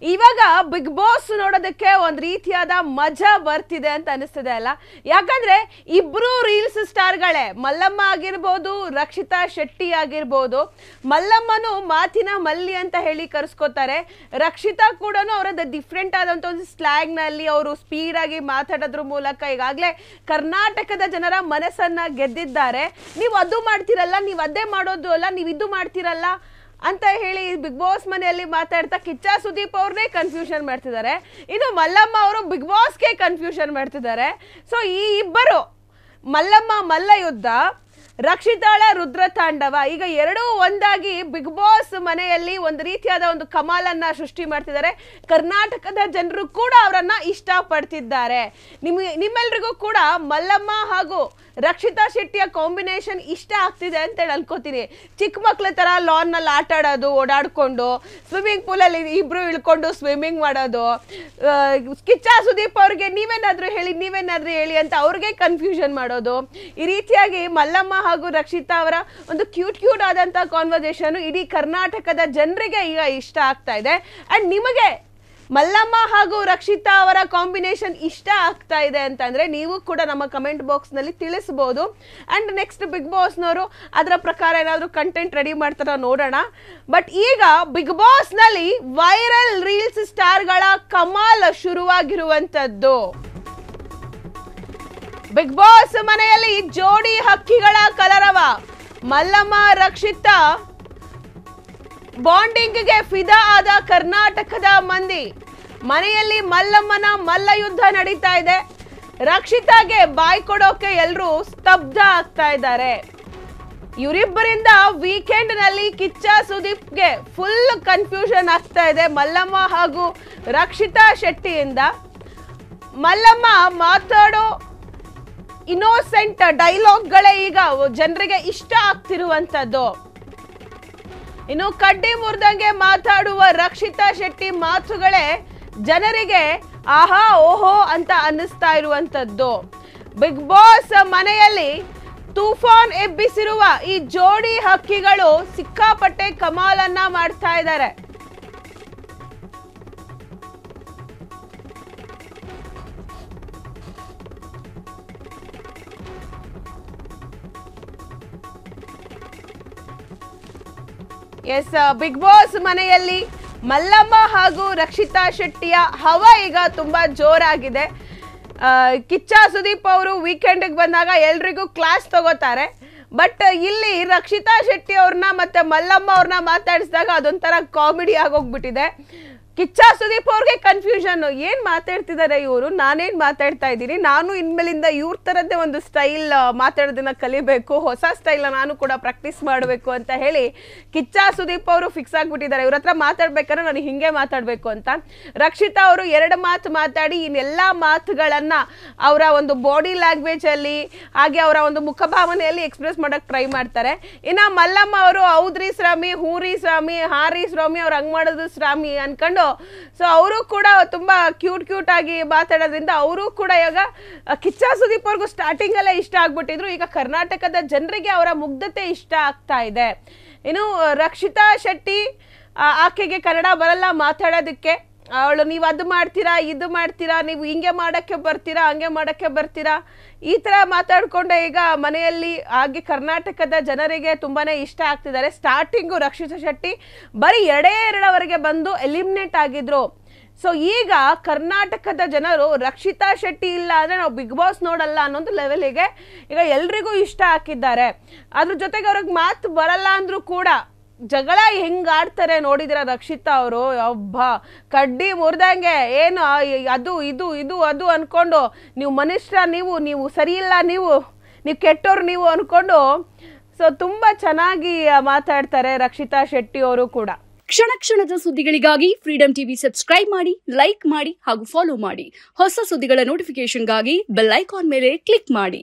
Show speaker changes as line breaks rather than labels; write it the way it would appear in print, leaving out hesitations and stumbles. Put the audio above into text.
ಇವಾಗ big boss ನೋಡೋದಕ್ಕೆ ಒಂದು ರೀತಿಯಾದ ಮಜಾ ಬರ್ತಿದೆ ಅಂತ ಅನಿಸ್ತಿದೆ ಅಲ್ಲ. ಯಾಕಂದ್ರೆ ಇಬ್ರು ರೀಲ್ಸ್ ಸ್ಟಾರ್ಗಳೇ, ಮಲ್ಲಮ್ಮ ಆಗಿರ್ಬೋದು, ರಕ್ಷಿತಾ ಶೆಟ್ಟಿ ಆಗಿರ್ಬೋದು. ಮಲ್ಲಮ್ಮನು ಮಾತಿನ ಮಲ್ಲಿ ಅಂತ ಹೇಳಿ ಕರೆಸ್ಕೋತಾರೆ. ರಕ್ಷಿತಾ ಕೂಡ ಅವರದ್ದು ಡಿಫ್ರೆಂಟ್ ಆದಂತ ಒಂದು ಸ್ಲ್ಯಾಂಗ್ ನಲ್ಲಿ ಅವರು ಸ್ಪೀಡ್ ಆಗಿ ಮಾತಾಡೋದ್ರ ಮೂಲಕ ಈಗಾಗಲೇ ಕರ್ನಾಟಕದ ಜನರ ಮನಸ್ಸನ್ನ ಗೆದ್ದಿದ್ದಾರೆ. ನೀವು ಅದು ಮಾಡ್ತಿರಲ್ಲ, ನೀವು ಅದೇ ಮಾಡೋದು ಅಲ್ಲ, ನೀವು ಇದು ಮಾಡ್ತಿರಲ್ಲ ಅಂತ ಹೇಳಿ ಬಿಗ್ ಬಾಸ್ ಮನೆಯಲ್ಲಿ ಮಾತಾಡ್ತಾ ಕಿಚ್ಚ ಸುದೀಪ್ ಅವ್ರನ್ನೇ ಕನ್ಫ್ಯೂಷನ್ ಮಾಡ್ತಿದ್ದಾರೆ. ಇದು ಮಲ್ಲಮ್ಮ ಅವರು ಬಿಗ್ ಬಾಸ್ಗೆ ಕನ್ಫ್ಯೂಷನ್ ಮಾಡ್ತಿದ್ದಾರೆ. ಸೊ ಈ ಇಬ್ಬರು ಮಲ್ಲಮ್ಮ ಮಲ್ಲ ಯುದ್ಧ, ರಕ್ಷಿತಾಳ ರುದ್ರ ತಾಂಡವ, ಈಗ ಎರಡೂ ಒಂದಾಗಿ ಬಿಗ್ ಬಾಸ್ ಮನೆಯಲ್ಲಿ ಒಂದು ರೀತಿಯಾದ ಒಂದು ಕಮಾಲನ್ನ ಸೃಷ್ಟಿ ಮಾಡ್ತಿದ್ದಾರೆ. ಕರ್ನಾಟಕದ ಜನರು ಕೂಡ ಅವರನ್ನ ಇಷ್ಟಪಡ್ತಿದ್ದಾರೆ. ನಿಮ್ಮೆಲ್ರಿಗೂ ಕೂಡ ಮಲ್ಲಮ್ಮ ಹಾಗೂ ರಕ್ಷಿತಾ ಶೆಟ್ಟಿಯ ಕಾಂಬಿನೇಷನ್ ಇಷ್ಟ ಆಗ್ತಿದೆ ಅಂತ ಹೇಳಿ ಅನ್ಕೋತೀನಿ. ಚಿಕ್ಕ ಮಕ್ಳ ತರ ಲಾನ್ ನಲ್ಲಿ ಆಟ ಆಡೋದು, ಓಡಾಡ್ಕೊಂಡು ಸ್ವಿಮ್ಮಿಂಗ್ ಪೂಲ್ ಅಲ್ಲಿ ಇಬ್ರು ಇಳ್ಕೊಂಡು ಸ್ವಿಮ್ಮಿಂಗ್ ಮಾಡೋದು, ಕಿಚ್ಚ ಸುದೀಪ್ ಅವ್ರಿಗೆ ನೀವೇನಾದ್ರೂ ಹೇಳಿ ಅಂತ ಅವ್ರಿಗೆ ಕನ್ಫ್ಯೂಷನ್ ಮಾಡೋದು. ಈ ರೀತಿಯಾಗಿ ಮಲ್ಲಮ್ಮ ಹಾಗೂ ರಕ್ಷಿತಾ ಅವರ ಒಂದು ಕ್ಯೂಟ್ ಆದಂತ ಕಾನ್ವರ್ಸೇಷನ್ ಇಡೀ ಕರ್ನಾಟಕದ ಜನರಿಗೆ ಈಗ ಇಷ್ಟ ಆಗ್ತಾ ಇದೆ. ಅಂಡ್ ನಿಮಗೆ ಮಲ್ಲಮ್ಮ ಹಾಗೂ ರಕ್ಷಿತಾ ಅವರ ಕಾಂಬಿನೇಷನ್ ಇಷ್ಟ ಆಗ್ತಾ ಇದೆ ಅಂತಂದ್ರೆ ನೀವು ಕೂಡ ನಮ್ಮ ಕಮೆಂಟ್ ಬಾಕ್ಸ್ ನಲ್ಲಿ ತಿಳಿಸಬಹುದು. ಅಂಡ್ ನೆಕ್ಸ್ಟ್ ಬಿಗ್ ಬಾಸ್ ನವರು ಅದರ ಪ್ರಕಾರ ಏನಾದ್ರು ಕಂಟೆಂಟ್ ರೆಡಿ ಮಾಡ್ತಾರ ನೋಡೋಣ. ಬಟ್ ಈಗ ಬಿಗ್ ಬಾಸ್ ನಲ್ಲಿ ವೈರಲ್ ರೀಲ್ಸ್ ಸ್ಟಾರ್ ಗಳ ಕಮಾಲ್ ಶುರುವಾಗಿರುವಂತದ್ದು. ಬಿಗ್ ಬಾಸ್ ಮನೆಯಲ್ಲಿ ಜೋಡಿ ಹಕ್ಕಿಗಳ ಕಲರವ. ಮಲ್ಲಮ್ಮ ರಕ್ಷಿತಾ ಬಾಂಡಿಂಗ್ಗೆ ಫಿದಾ ಆದ ಕರ್ನಾಟಕದ ಮಂದಿ. ಮನೆಯಲ್ಲಿ ಮಲ್ಲಮ್ಮನ ಮಲ್ಲ ಯುದ್ಧ ನಡೀತಾ ಇದೆ. ರಕ್ಷಿತಾಗೆ ಬಾಯ್ ಕೊಡೋಕೆ ಎಲ್ಲರೂ ಸ್ತಬ್ಧ ಆಗ್ತಾ ಇದ್ದಾರೆ. ಇವರಿಬ್ಬರಿಂದ ವೀಕೆಂಡ್ ನಲ್ಲಿ ಕಿಚ್ಚ ಸುದೀಪ್ಗೆ ಫುಲ್ ಕನ್ಫ್ಯೂಷನ್ ಆಗ್ತಾ ಇದೆ ಮಲ್ಲಮ್ಮ ಹಾಗೂ ರಕ್ಷಿತಾ ಶೆಟ್ಟಿಯಿಂದ. ಮಲ್ಲಮ್ಮ ಮಾತಾಡೋ ಇನ್ನೋಸೆಂಟ್ ಡೈಲಾಗ್ಗಳೇ ಈಗ ಜನರಿಗೆ ಇಷ್ಟ ಆಗ್ತಿರುವಂತದ್ದು. ಇನ್ನು ಕಡ್ಡಿ ಮುರಿದಂಗೆ ಮಾತಾಡುವ ರಕ್ಷಿತಾ ಶೆಟ್ಟಿ ಮಾತುಗಳೇ ಜನರಿಗೆ ಆಹಾ ಓಹೋ ಅಂತ ಅನ್ನಿಸ್ತಾ ಇರುವಂತದ್ದು. ಬಿಗ್ ಬಾಸ್ ಮನೆಯಲ್ಲಿ ತೂಫಾನ್ ಎಬ್ಬಿಸಿರುವ ಈ ಜೋಡಿ ಹಕ್ಕಿಗಳು ಸಿಕ್ಕಾಪಟ್ಟೆ ಕಮಾಲನ್ನ ಮಾಡ್ತಾ ಇದ್ದಾರೆ. ಎಸ್, ಬಿಗ್ ಬಾಸ್ ಮನೆಯಲ್ಲಿ ಮಲ್ಲಮ್ಮ ಹಾಗೂ ರಕ್ಷಿತಾ ಶೆಟ್ಟಿಯ ಹವಾ ಈಗ ತುಂಬಾ ಜೋರಾಗಿದೆ. ಕಿಚ್ಚ ಸುದೀಪ್ ಅವರು ವೀಕೆಂಡ್ಗೆ ಬಂದಾಗ ಎಲ್ರಿಗೂ ಕ್ಲಾಸ್ ತಗೋತಾರೆ. ಬಟ್ ಇಲ್ಲಿ ರಕ್ಷಿತಾ ಶೆಟ್ಟಿ ಅವ್ರನ್ನ ಮತ್ತೆ ಮಲ್ಲಮ್ಮ ಅವ್ರನ್ನ ಮಾತಾಡಿಸಿದಾಗ ಅದೊಂಥರ ಕಾಮಿಡಿ ಆಗೋಗ್ಬಿಟ್ಟಿದೆ. ಕಿಚ್ಚ ಸುದೀಪ್ ಅವ್ರಿಗೆ ಕನ್ಫ್ಯೂಷನ್, ಏನ್ ಮಾತಾಡ್ತಿದ್ದಾರೆ ಇವರು, ನಾನೇನ್ ಮಾತಾಡ್ತಾ ಇದ್ದೀನಿ, ನಾನು ಇನ್ಮೇಲಿಂದ ಇವ್ರ ತರದ್ದೇ ಒಂದು ಸ್ಟೈಲ್ ಮಾತಾಡೋದನ್ನ ಕಲಿಬೇಕು, ಹೊಸ ಸ್ಟೈಲ್ ನಾನು ಕೂಡ ಪ್ರಾಕ್ಟೀಸ್ ಮಾಡಬೇಕು ಅಂತ ಹೇಳಿ ಕಿಚ್ಚ ಸುದೀಪ್ ಅವರು ಫಿಕ್ಸ್ ಆಗ್ಬಿಟ್ಟಿದ್ದಾರೆ. ಇವ್ರ ಹತ್ರ ಮಾತಾಡ್ಬೇಕಾದ್ರೆ ನಾನು ಹಿಂಗೆ ಮಾತಾಡ್ಬೇಕು ಅಂತ. ರಕ್ಷಿತಾ ಅವರು ಎರಡು ಮಾತು ಮಾತಾಡಿ ಇನ್ನೆಲ್ಲಾ ಮಾತುಗಳನ್ನ ಅವರ ಒಂದು ಬಾಡಿ ಲ್ಯಾಂಗ್ವೇಜ್ ಅಲ್ಲಿ ಹಾಗೆ ಅವರ ಒಂದು ಮುಖಭಾವನೆಯಲ್ಲಿ ಎಕ್ಸ್ಪ್ರೆಸ್ ಮಾಡಕ್ ಟ್ರೈ ಮಾಡ್ತಾರೆ. ಇನ್ನ ಮಲ್ಲಮ್ಮ ಅವರು ಹೌದ್ರಿ ಸ್ವಾಮಿ, ಹೂರಿ ಸ್ವಾಮಿ, ಹಾರಿ ಸ್ವಾಮಿ, ಅವ್ರು ಹಂಗ್ ಮಾಡೋದು ಸ್ವಾಮಿ ಅನ್ಕೊಂಡು ಸೊ ಅವರು ಕೂಡ ತುಂಬಾ ಕ್ಯೂಟ್ ಆಗಿ ಮಾತಾಡೋದ್ರಿಂದ ಅವರು ಕೂಡ ಈಗ ಕಿಚ್ಚ ಸುದೀಪ್ ಅವ್ರಿಗೂ ಸ್ಟಾರ್ಟಿಂಗ್ ಅಲ್ಲೇ ಇಷ್ಟ ಆಗ್ಬಿಟ್ಟಿದ್ರು. ಈಗ ಕರ್ನಾಟಕದ ಜನರಿಗೆ ಅವರ ಮುಗ್ಧತೆ ಇಷ್ಟ ಆಗ್ತಾ ಇದೆ. ಇನ್ನು ರಕ್ಷಿತಾ ಶೆಟ್ಟಿ, ಆಕೆಗೆ ಕನ್ನಡ ಬರಲ್ಲ ಮಾತಾಡೋದಕ್ಕೆ. ಅವಳು ನೀವು ಅದು ಮಾಡ್ತೀರಾ, ಇದು ಮಾಡ್ತೀರಾ, ನೀವು ಹಿಂಗೆ ಮಾಡಕ್ಕೆ ಬರ್ತೀರಾ, ಹಂಗೆ ಮಾಡಕ್ಕೆ ಬರ್ತೀರಾ, ಈ ತರ ಮಾತಾಡ್ಕೊಂಡೆ ಈಗ ಮನೆಯಲ್ಲಿ ಹಾಗೆ ಕರ್ನಾಟಕದ ಜನರಿಗೆ ತುಂಬಾನೇ ಇಷ್ಟ ಆಗ್ತಿದ್ದಾರೆ. ಸ್ಟಾರ್ಟಿಂಗು ರಕ್ಷಿತಾ ಶೆಟ್ಟಿ ಬರೀ ಎರಡವರೆಗೆ ಬಂದು ಎಲಿಮಿನೇಟ್ ಆಗಿದ್ರು. ಸೊ ಈಗ ಕರ್ನಾಟಕದ ಜನರು ರಕ್ಷಿತಾ ಶೆಟ್ಟಿ ಇಲ್ಲ ಅಂದ್ರೆ ನಾವು ಬಿಗ್ ಬಾಸ್ ನೋಡಲ್ಲ ಅನ್ನೋದು ಲೆವೆಲ್ಗೆ ಈಗ ಎಲ್ರಿಗೂ ಇಷ್ಟ ಹಾಕಿದ್ದಾರೆ. ಅದ್ರ ಜೊತೆಗೆ ಅವ್ರಿಗೆ ಮಾತು ಬರಲ್ಲ ಅಂದ್ರೂ ಕೂಡ ಜಗಳ ಹೆಂಗ್ ಆಡ್ತಾರೆ ನೋಡಿದಿರ ರಕ್ಷಿತಾ ಅವರು, ಒಬ್ಬ ಕಡ್ಡಿ ಮುರಿದಂಗೆ ಏನು ಅದು ಇದು ಇದು ಅದು ಅನ್ಕೊಂಡು ನೀವು ಮನುಷ್ಯ, ನೀವು ಸರಿ ಇಲ್ಲ, ನೀವು ಕೆಟ್ಟೋರು ನೀವು ಅನ್ಕೊಂಡು ಸೊ ತುಂಬಾ ಚೆನ್ನಾಗಿ ಮಾತಾಡ್ತಾರೆ ರಕ್ಷಿತಾ ಶೆಟ್ಟಿ ಅವರು ಕೂಡ.
ಕ್ಷಣದ ಸುದ್ದಿಗಳಿಗಾಗಿ ಫ್ರೀಡಂ ಟಿವಿ ಸಬ್ಸ್ಕ್ರೈಬ್ ಮಾಡಿ, ಲೈಕ್ ಮಾಡಿ ಹಾಗೂ ಫಾಲೋ ಮಾಡಿ. ಹೊಸ ಸುದ್ದಿಗಳ ನೋಟಿಫಿಕೇಶನ್ಗಾಗಿ ಬೆಲ್ ಐಕಾನ್ ಮೇಲೆ ಕ್ಲಿಕ್ ಮಾಡಿ.